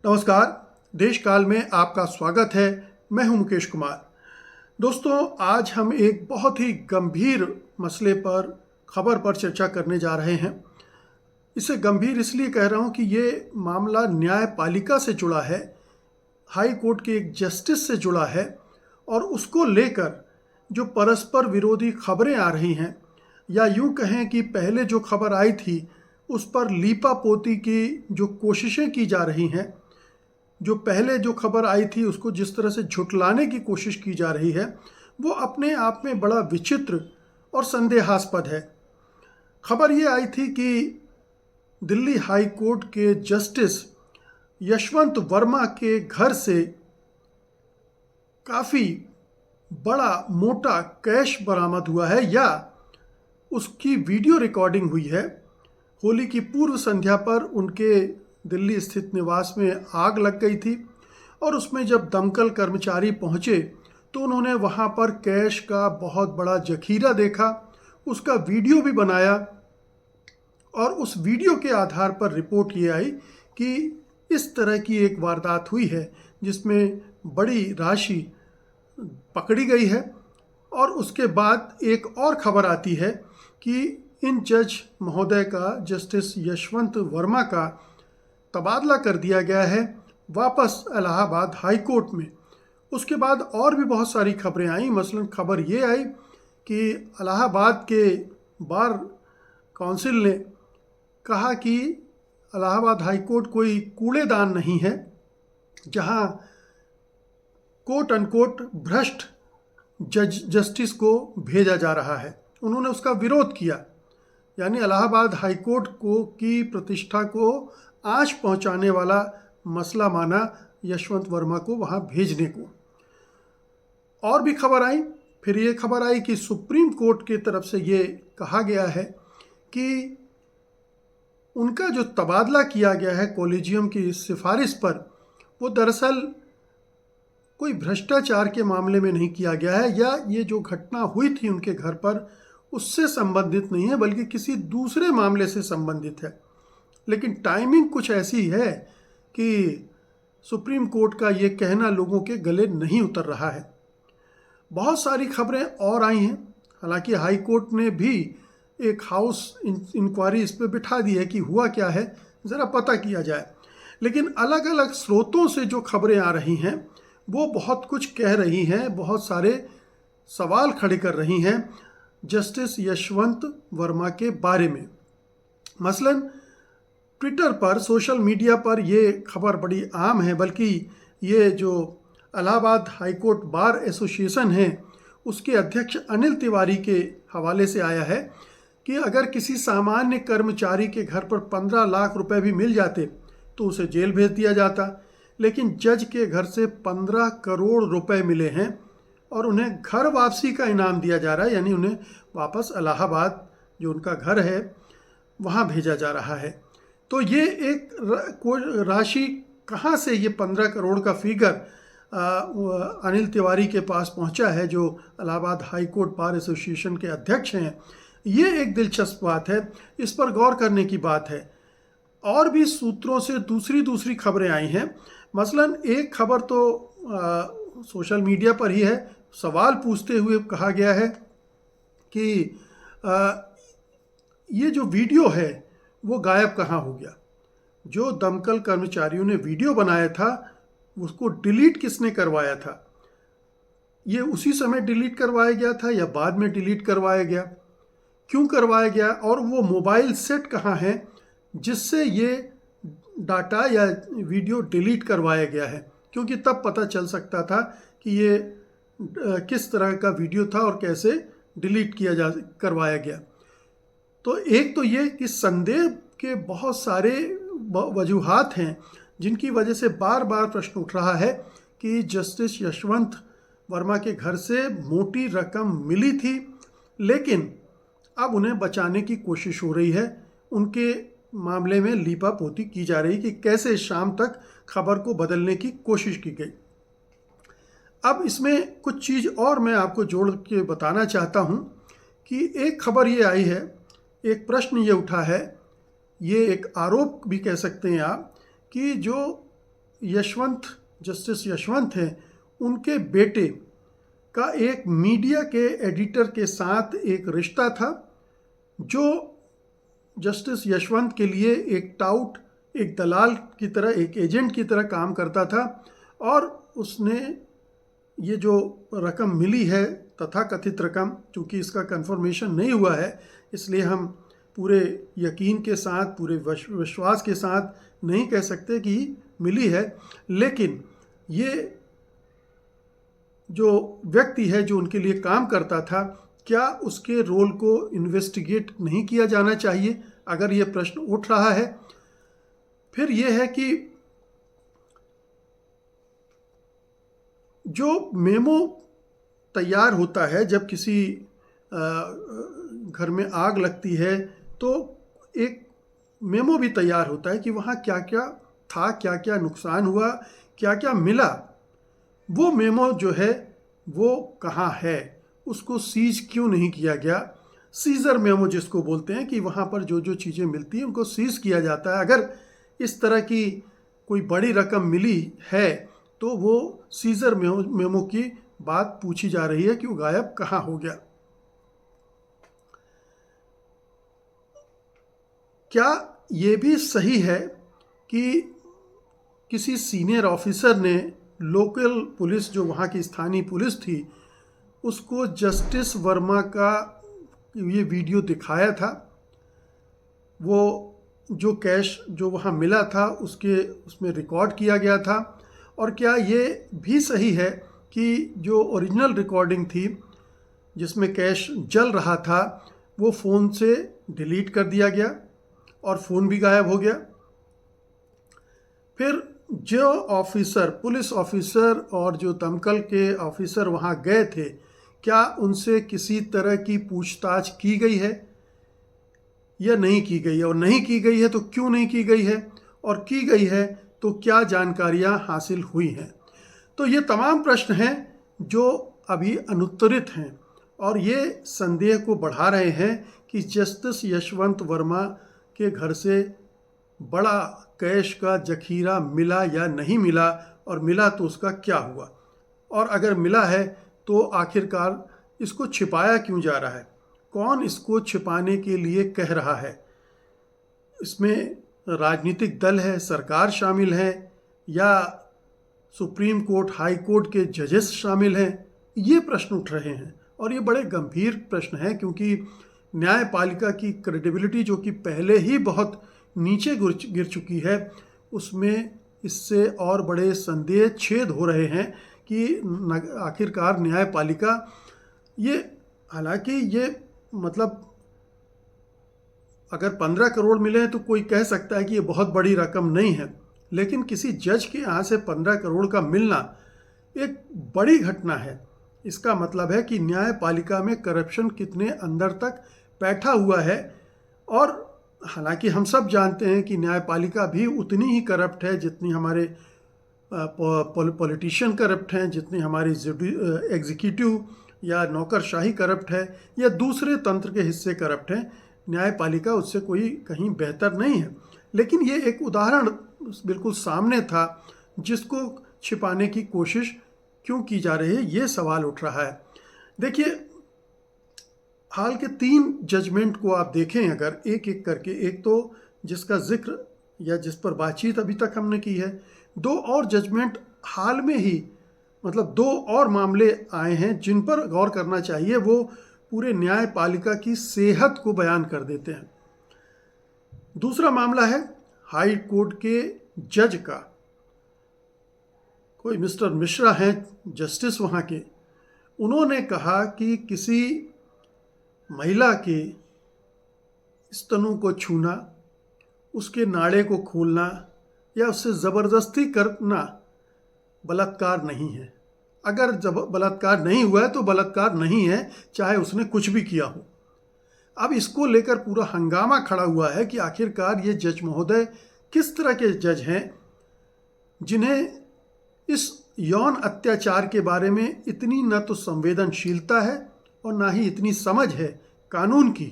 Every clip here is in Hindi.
नमस्कार। देश काल में आपका स्वागत है। मैं हूं मुकेश कुमार। दोस्तों, आज हम एक बहुत ही गंभीर मसले पर खबर पर चर्चा करने जा रहे हैं। इसे गंभीर इसलिए कह रहा हूं कि ये मामला न्यायपालिका से जुड़ा है, हाई कोर्ट के एक जस्टिस से जुड़ा है और उसको लेकर जो परस्पर विरोधी खबरें आ रही हैं, या यूं कहें कि पहले जो खबर आई थी उस पर लीपापोती की जो कोशिशें की जा रही हैं, जो पहले जो खबर आई थी उसको जिस तरह से झुटलाने की कोशिश की जा रही है, वो अपने आप में बड़ा विचित्र और संदेहास्पद है। खबर ये आई थी कि दिल्ली हाई कोर्ट के जस्टिस यशवंत वर्मा के घर से काफ़ी बड़ा मोटा कैश बरामद हुआ है, या उसकी वीडियो रिकॉर्डिंग हुई है। होली की पूर्व संध्या पर उनके दिल्ली स्थित निवास में आग लग गई थी और उसमें जब दमकल कर्मचारी पहुंचे तो उन्होंने वहां पर कैश का बहुत बड़ा जखीरा देखा, उसका वीडियो भी बनाया और उस वीडियो के आधार पर रिपोर्ट ये आई कि इस तरह की एक वारदात हुई है जिसमें बड़ी राशि पकड़ी गई है। और उसके बाद एक और खबर आती है कि इन जज महोदय का, जस्टिस यशवंत वर्मा का तबादला कर दिया गया है वापस इलाहाबाद हाई कोर्ट में। उसके बाद और भी बहुत सारी खबरें आई। मसलन खबर ये आई कि इलाहाबाद के बार काउंसिल ने कहा कि इलाहाबाद हाई कोर्ट कोई कूड़ेदान नहीं है जहां कोट अनकोट भ्रष्ट जस्टिस को भेजा जा रहा है। उन्होंने उसका विरोध किया, यानी इलाहाबाद हाई कोर्ट को की प्रतिष्ठा को आंच पहुंचाने वाला मसला माना यशवंत वर्मा को वहां भेजने को। और भी खबर आई। फिर ये खबर आई कि सुप्रीम कोर्ट की तरफ से ये कहा गया है कि उनका जो तबादला किया गया है कॉलेजियम की सिफारिश पर, वो दरअसल कोई भ्रष्टाचार के मामले में नहीं किया गया है, या ये जो घटना हुई थी उनके घर पर उससे संबंधित नहीं है, बल्कि किसी दूसरे मामले से संबंधित है। लेकिन टाइमिंग कुछ ऐसी है कि सुप्रीम कोर्ट का ये कहना लोगों के गले नहीं उतर रहा है। बहुत सारी खबरें और आई हैं। हालांकि हाई कोर्ट ने भी एक हाउस इंक्वायरी इस पर बिठा दी है कि हुआ क्या है, ज़रा पता किया जाए। लेकिन अलग अलग स्रोतों से जो खबरें आ रही हैं वो बहुत कुछ कह रही हैं, बहुत सारे सवाल खड़े कर रही हैं जस्टिस यशवंत वर्मा के बारे में। मसलन ट्विटर पर, सोशल मीडिया पर ये खबर बड़ी आम है, बल्कि ये जो Allahabad high court bar association है उसके अध्यक्ष अनिल तिवारी के हवाले से आया है कि अगर किसी सामान्य कर्मचारी के घर पर 15 लाख रुपए भी मिल जाते तो उसे जेल भेज दिया जाता, लेकिन जज के घर से 15 करोड़ रुपए मिले हैं और उन्हें घर वापसी का इनाम दिया जा रहा है, यानी उन्हें वापस इलाहाबाद जो उनका घर है वहाँ भेजा जा रहा है। तो ये एक राशि कहाँ से ये 15 करोड़ का फिगर अनिल तिवारी के पास पहुँचा है, जो Allahabad high court bar association के अध्यक्ष हैं, ये एक दिलचस्प बात है। इस पर गौर करने की बात है। और भी सूत्रों से दूसरी खबरें आई हैं। मसलन एक खबर तो सोशल मीडिया पर ही है। सवाल पूछते हुए कहा गया है कि ये जो वीडियो है वो गायब कहाँ हो गया। जो दमकल कर्मचारियों ने वीडियो बनाया था उसको डिलीट किसने करवाया था? ये उसी समय डिलीट करवाया गया था या बाद में डिलीट करवाया गया? क्यों करवाया गया? और वो मोबाइल सेट कहाँ है जिससे ये डाटा या वीडियो डिलीट करवाया गया है? क्योंकि तब पता चल सकता था कि ये किस तरह का वीडियो था और कैसे डिलीट करवाया गया। तो एक तो ये कि संदेह के बहुत सारे वजूहात हैं जिनकी वजह से बार बार प्रश्न उठ रहा है कि जस्टिस यशवंत वर्मा के घर से मोटी रकम मिली थी, लेकिन अब उन्हें बचाने की कोशिश हो रही है। उनके मामले में लीपापोती की जा रही कि कैसे शाम तक खबर को बदलने की कोशिश की गई। अब इसमें कुछ चीज़ और मैं आपको जोड़ के बताना चाहता हूं कि एक खबर ये आई है, एक प्रश्न ये उठा है, ये एक आरोप भी कह सकते हैं आप, कि जो यशवंत, जस्टिस यशवंत हैं, उनके बेटे का एक मीडिया के एडिटर के साथ एक रिश्ता था, जो जस्टिस यशवंत के लिए एक टाउट, एक दलाल की तरह, एक एजेंट की तरह काम करता था। और उसने ये जो रकम मिली है, तथाकथित रकम, चूँकि इसका कंफर्मेशन नहीं हुआ है, इसलिए हम पूरे यकीन के साथ, पूरे विश्वास के साथ नहीं कह सकते कि मिली है, लेकिन ये जो व्यक्ति है जो उनके लिए काम करता था, क्या उसके रोल को इन्वेस्टिगेट नहीं किया जाना चाहिए, अगर ये प्रश्न उठ रहा है। फिर ये है कि जो मेमो तैयार होता है जब किसी घर में आग लगती है, तो एक मेमो भी तैयार होता है कि वहाँ क्या क्या था, क्या क्या नुकसान हुआ, क्या क्या मिला। वो मेमो जो है वो कहाँ है, उसको सीज क्यों नहीं किया गया। सीजर मेमो जिसको बोलते हैं, कि वहाँ पर जो जो चीज़ें मिलती हैं उनको सीज किया जाता है। अगर इस तरह की कोई बड़ी रकम मिली है तो वो सीजर मेमो की बात पूछी जा रही है कि वो गायब कहाँ हो गया। क्या ये भी सही है कि किसी सीनियर ऑफिसर ने लोकल पुलिस, जो वहाँ की स्थानीय पुलिस थी, उसको जस्टिस वर्मा का ये वीडियो दिखाया था, वो जो कैश जो वहाँ मिला था उसमें रिकॉर्ड किया गया था। और क्या ये भी सही है कि जो ओरिजिनल रिकॉर्डिंग थी जिसमें कैश जल रहा था, वो फ़ोन से डिलीट कर दिया गया और फ़ोन भी गायब हो गया। फिर जो ऑफिसर, पुलिस ऑफिसर और जो दमकल के ऑफिसर वहाँ गए थे, क्या उनसे किसी तरह की पूछताछ की गई है या नहीं की गई है, और नहीं की गई है तो क्यों नहीं की गई है, और की गई है तो क्या जानकारियाँ हासिल हुई हैं। तो ये तमाम प्रश्न हैं जो अभी अनुत्तरित हैं और ये संदेह को बढ़ा रहे हैं कि जस्टिस यशवंत वर्मा के घर से बड़ा कैश का जखीरा मिला या नहीं मिला, और मिला तो उसका क्या हुआ, और अगर मिला है तो आखिरकार इसको छिपाया क्यों जा रहा है, कौन इसको छिपाने के लिए कह रहा है। इसमें राजनीतिक दल है, सरकार शामिल है, या सुप्रीम कोर्ट, हाई कोर्ट के जजेस शामिल हैं। ये प्रश्न उठ रहे हैं और ये बड़े गंभीर प्रश्न हैं, क्योंकि न्यायपालिका की क्रेडिबिलिटी, जो कि पहले ही बहुत नीचे गिर चुकी है, उसमें इससे और बड़े संदेह छेद हो रहे हैं कि आखिरकार न्यायपालिका, ये हालांकि ये मतलब अगर 15 करोड़ मिले हैं तो कोई कह सकता है कि ये बहुत बड़ी रकम नहीं है, लेकिन किसी जज के यहाँ से 15 करोड़ का मिलना एक बड़ी घटना है। इसका मतलब है कि न्यायपालिका में करप्शन कितने अंदर तक बैठा हुआ है। और हालांकि हम सब जानते हैं कि न्यायपालिका भी उतनी ही करप्ट है जितनी हमारे पॉलिटिशियन करप्ट हैं, जितनी हमारी एग्जीक्यूटिव या नौकरशाही करप्ट है, या दूसरे तंत्र के हिस्से करप्ट हैं। न्यायपालिका उससे कोई कहीं बेहतर नहीं है, लेकिन ये एक उदाहरण बिल्कुल सामने था जिसको छिपाने की कोशिश क्यों की जा रही है, ये सवाल उठ रहा है। देखिए, हाल के 3 जजमेंट को आप देखें अगर एक एक करके, एक तो जिसका जिक्र या जिस पर बातचीत अभी तक हमने की है, 2 और जजमेंट हाल में ही, मतलब 2 और मामले आए हैं जिन पर गौर करना चाहिए। वो पूरे न्यायपालिका की सेहत को बयान कर देते हैं। दूसरा मामला है हाई कोर्ट के जज का, कोई मिस्टर मिश्रा हैं, जस्टिस वहाँ के। उन्होंने कहा कि किसी महिला के स्तनों को छूना, उसके नाड़े को खोलना या उससे ज़बरदस्ती करना बलात्कार नहीं है। अगर जब बलात्कार नहीं हुआ है तो बलात्कार नहीं है, चाहे उसने कुछ भी किया हो। अब इसको लेकर पूरा हंगामा खड़ा हुआ है कि आखिरकार ये जज महोदय किस तरह के जज हैं जिन्हें इस यौन अत्याचार के बारे में इतनी न तो संवेदनशीलता है और ना ही इतनी समझ है कानून की,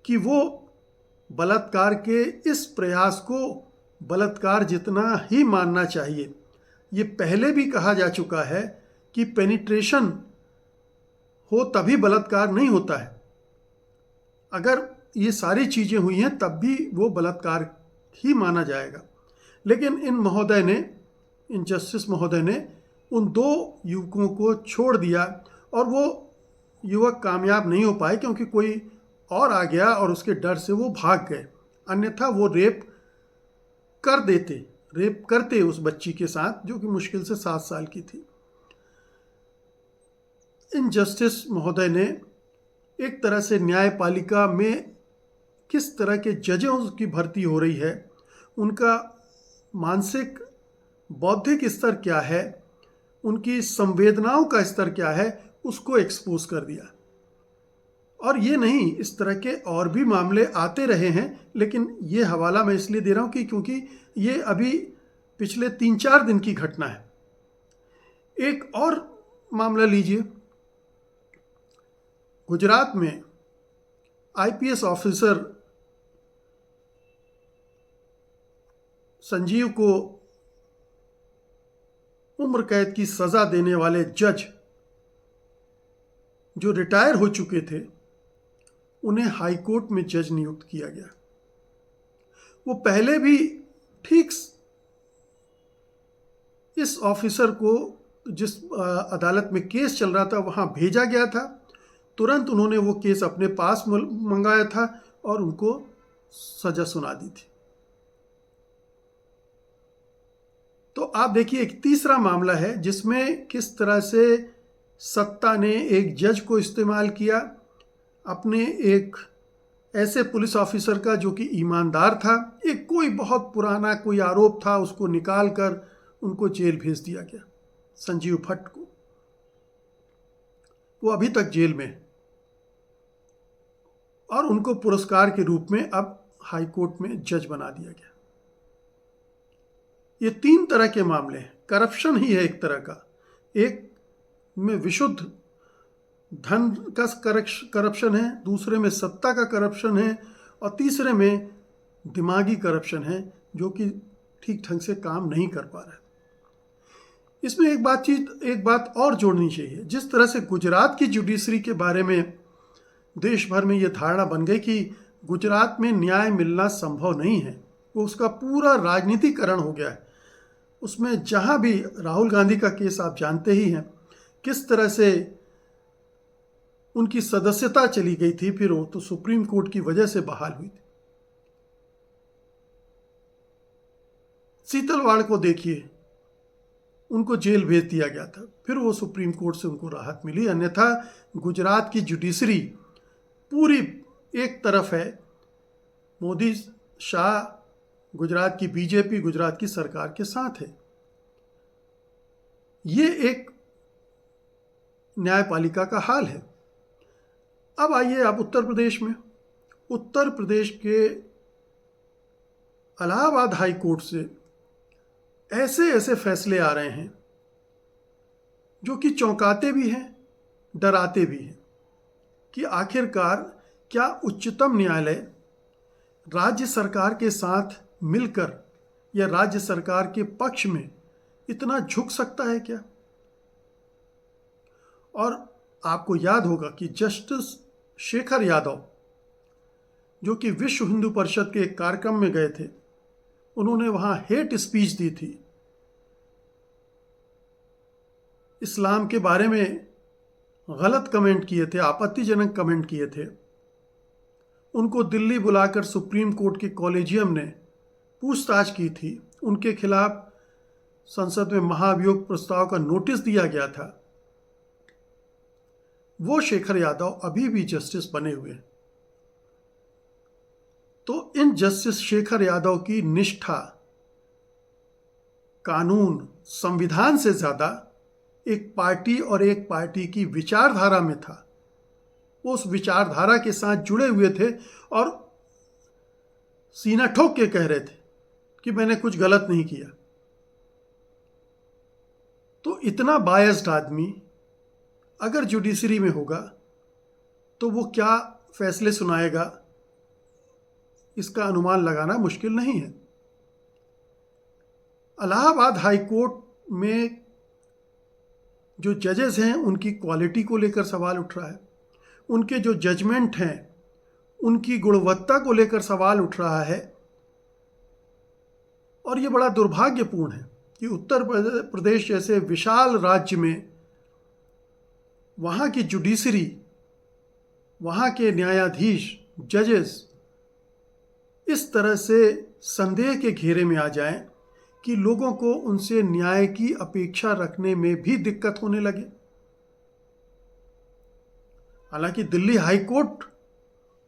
कि वो बलात्कार के इस प्रयास को बलात्कार जितना ही मानना चाहिए। ये पहले भी कहा जा चुका है कि पेनिट्रेशन हो तभी बलात्कार नहीं होता है। अगर ये सारी चीज़ें हुई हैं तब भी वो बलात्कार ही माना जाएगा। लेकिन इन जस्टिस महोदय ने उन 2 युवकों को छोड़ दिया और वो युवक कामयाब नहीं हो पाए क्योंकि कोई और आ गया और उसके डर से वो भाग गए। अन्यथा वो रेप करते उस बच्ची के साथ जो कि मुश्किल से 7 साल की थी। इन जस्टिस महोदय ने एक तरह से न्यायपालिका में किस तरह के जजों की भर्ती हो रही है, उनका मानसिक बौद्धिक स्तर क्या है, उनकी संवेदनाओं का स्तर क्या है, उसको एक्सपोज कर दिया। और ये नहीं, इस तरह के और भी मामले आते रहे हैं, लेकिन ये हवाला मैं इसलिए दे रहा हूँ कि क्योंकि ये अभी पिछले 3-4 दिन की घटना है। एक और मामला लीजिए। गुजरात में आईपीएस ऑफिसर संजीव को उम्र कैद की सज़ा देने वाले जज जो रिटायर हो चुके थे, उन्हें हाई कोर्ट में जज नियुक्त किया गया। वो पहले भी ठीक इस ऑफिसर को जिस अदालत में केस चल रहा था वहाँ भेजा गया था, तुरंत उन्होंने वो केस अपने पास मंगाया था और उनको सज़ा सुना दी थी। तो आप देखिए, एक तीसरा मामला है जिसमें किस तरह से सत्ता ने एक जज को इस्तेमाल किया, अपने एक ऐसे पुलिस ऑफिसर का जो कि ईमानदार था, एक कोई बहुत पुराना कोई आरोप था, उसको निकाल कर उनको जेल भेज दिया गया, संजीव भट्ट को। वो अभी तक जेल में है और उनको पुरस्कार के रूप में अब हाई कोर्ट में जज बना दिया गया। ये 3 तरह के मामले हैं। करप्शन ही है एक तरह का, एक में विशुद्ध धन का करप्शन है, दूसरे में सत्ता का करप्शन है और तीसरे में दिमागी करप्शन है जो कि ठीक ढंग से काम नहीं कर पा रहा है। इसमें एक बात और जोड़नी चाहिए। जिस तरह से गुजरात की जुडिशरी के बारे में देश भर में ये धारणा बन गई कि गुजरात में न्याय मिलना संभव नहीं है, वो उसका पूरा राजनीतिकरण हो गया है। उसमें जहाँ भी राहुल गांधी का केस आप जानते ही हैं, किस तरह से उनकी सदस्यता चली गई थी, फिर वो तो सुप्रीम कोर्ट की वजह से बहाल हुई थी। सीतलवाड़ को देखिए, उनको जेल भेज दिया गया था, फिर वो सुप्रीम कोर्ट से उनको राहत मिली। अन्यथा गुजरात की जुडिशरी पूरी एक तरफ है, मोदी शाह, गुजरात की बीजेपी गुजरात की सरकार के साथ है। ये एक न्यायपालिका का हाल है। अब आइए आप उत्तर प्रदेश में। उत्तर प्रदेश के इलाहाबाद हाई कोर्ट से ऐसे ऐसे फैसले आ रहे हैं जो कि चौंकाते भी हैं, डराते भी हैं कि आखिरकार क्या उच्चतम न्यायालय राज्य सरकार के साथ मिलकर या राज्य सरकार के पक्ष में इतना झुक सकता है क्या। और आपको याद होगा कि जस्टिस शेखर यादव जो कि विश्व हिंदू परिषद के एक कार्यक्रम में गए थे, उन्होंने वहाँ हेट स्पीच दी थी, इस्लाम के बारे में गलत कमेंट किए थे, आपत्तिजनक कमेंट किए थे। उनको दिल्ली बुलाकर सुप्रीम कोर्ट के कॉलेजियम ने पूछताछ की थी, उनके खिलाफ संसद में महाभियोग प्रस्ताव का नोटिस दिया गया था। वो शेखर यादव अभी भी जस्टिस बने हुए हैं। तो इन जस्टिस शेखर यादव की निष्ठा कानून, संविधान से ज़्यादा एक पार्टी और एक पार्टी की विचारधारा में था। वो उस विचारधारा के साथ जुड़े हुए थे और सीना ठोक के कह रहे थे कि मैंने कुछ गलत नहीं किया। तो इतना बायस्ड आदमी अगर जुडिशरी में होगा तो वो क्या फैसले सुनाएगा, इसका अनुमान लगाना मुश्किल नहीं है। इलाहाबाद हाई कोर्ट में जो जजेस हैं उनकी क्वालिटी को लेकर सवाल उठ रहा है, उनके जो जजमेंट हैं उनकी गुणवत्ता को लेकर सवाल उठ रहा है। और ये बड़ा दुर्भाग्यपूर्ण है कि उत्तर प्रदेश जैसे विशाल राज्य में वहाँ की जुडिशरी, वहाँ के न्यायाधीश, जजेस इस तरह से संदेह के घेरे में आ जाएं कि लोगों को उनसे न्याय की अपेक्षा रखने में भी दिक्कत होने लगे। हालांकि दिल्ली हाई कोर्ट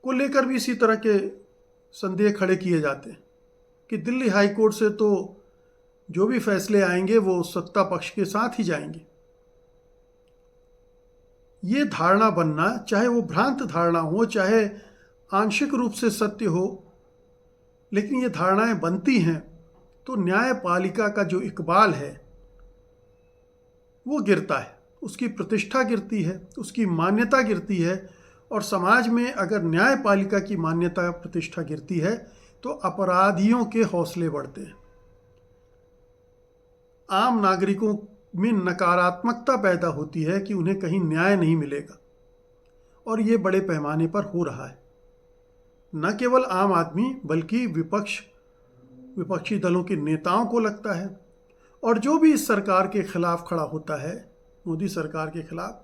को लेकर भी इसी तरह के संदेह खड़े किए जाते हैं कि दिल्ली हाई कोर्ट से तो जो भी फैसले आएंगे वो सत्ता पक्ष के साथ ही जाएंगे। ये धारणा बनना, चाहे वो भ्रांत धारणा हो, चाहे आंशिक रूप से सत्य हो, लेकिन ये धारणाएं बनती हैं तो न्यायपालिका का जो इकबाल है वो गिरता है, उसकी प्रतिष्ठा गिरती है, उसकी मान्यता गिरती है। और समाज में अगर न्यायपालिका की मान्यता प्रतिष्ठा गिरती है तो अपराधियों के हौसले बढ़ते हैं, आम नागरिकों में नकारात्मकता पैदा होती है कि उन्हें कहीं न्याय नहीं मिलेगा। और ये बड़े पैमाने पर हो रहा है। न केवल आम आदमी बल्कि विपक्षी दलों के नेताओं को लगता है, और जो भी इस सरकार के खिलाफ खड़ा होता है, मोदी सरकार के खिलाफ,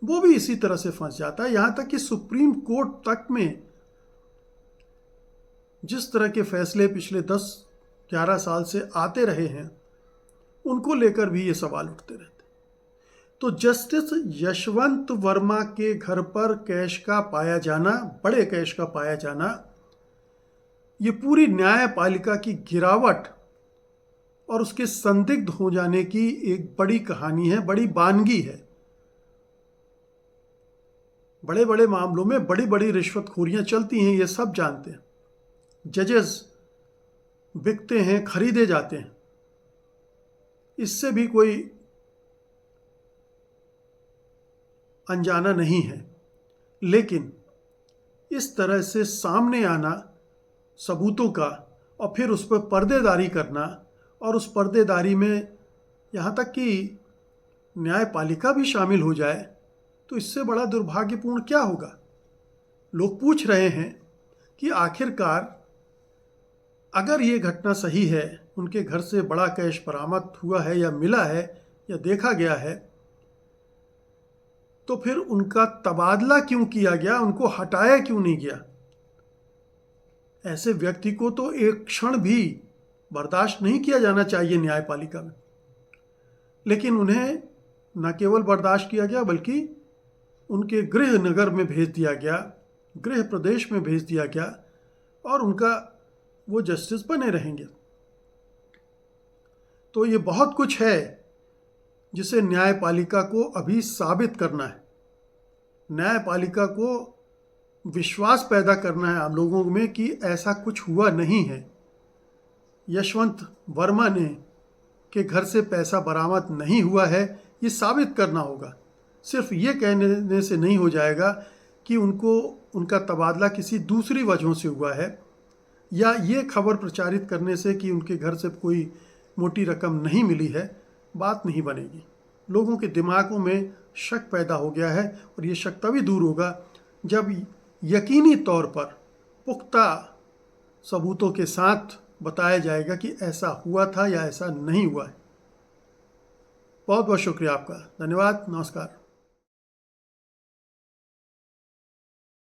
वो भी इसी तरह से फंस जाता है। यहाँ तक कि सुप्रीम कोर्ट तक में जिस तरह के फैसले पिछले 10-11 साल से आते रहे हैं उनको लेकर भी ये सवाल उठते रहते। तो जस्टिस यशवंत वर्मा के घर पर कैश का पाया जाना, बड़े कैश का पाया जाना, ये पूरी न्यायपालिका की गिरावट और उसके संदिग्ध हो जाने की एक बड़ी कहानी है, बड़ी वानगी है। बड़े बड़े मामलों में बड़ी बड़ी रिश्वतखोरियां चलती हैं, ये सब जानते हैं। जजेस बिकते हैं, खरीदे जाते हैं, इससे भी कोई अनजाना नहीं है। लेकिन इस तरह से सामने आना सबूतों का और फिर उस पर पर्देदारी करना, और उस पर्देदारी में यहाँ तक कि न्यायपालिका भी शामिल हो जाए, तो इससे बड़ा दुर्भाग्यपूर्ण क्या होगा। लोग पूछ रहे हैं कि आखिरकार अगर ये घटना सही है, उनके घर से बड़ा कैश बरामद हुआ है या मिला है या देखा गया है, तो फिर उनका तबादला क्यों किया गया, उनको हटाया क्यों नहीं गया। ऐसे व्यक्ति को तो एक क्षण भी बर्दाश्त नहीं किया जाना चाहिए न्यायपालिका में। लेकिन उन्हें न केवल बर्दाश्त किया गया बल्कि उनके गृह नगर में भेज दिया गया, गृह प्रदेश में भेज दिया गया, और उनका वो जस्टिस बने रहेंगे। तो ये बहुत कुछ है जिसे न्यायपालिका को अभी साबित करना है। न्यायपालिका को विश्वास पैदा करना है आम लोगों में कि ऐसा कुछ हुआ नहीं है। यशवंत वर्मा ने के घर से पैसा बरामद नहीं हुआ है, ये साबित करना होगा। सिर्फ ये कहने से नहीं हो जाएगा कि उनका तबादला किसी दूसरी वजहों से हुआ है, या ये खबर प्रचारित करने से कि उनके घर से कोई मोटी रकम नहीं मिली है, बात नहीं बनेगी। लोगों के दिमागों में शक पैदा हो गया है, और ये शक तभी दूर होगा जब यकीनी तौर पर पुख्ता सबूतों के साथ बताया जाएगा कि ऐसा हुआ था या ऐसा नहीं हुआ है। बहुत बहुत शुक्रिया आपका, धन्यवाद, नमस्कार।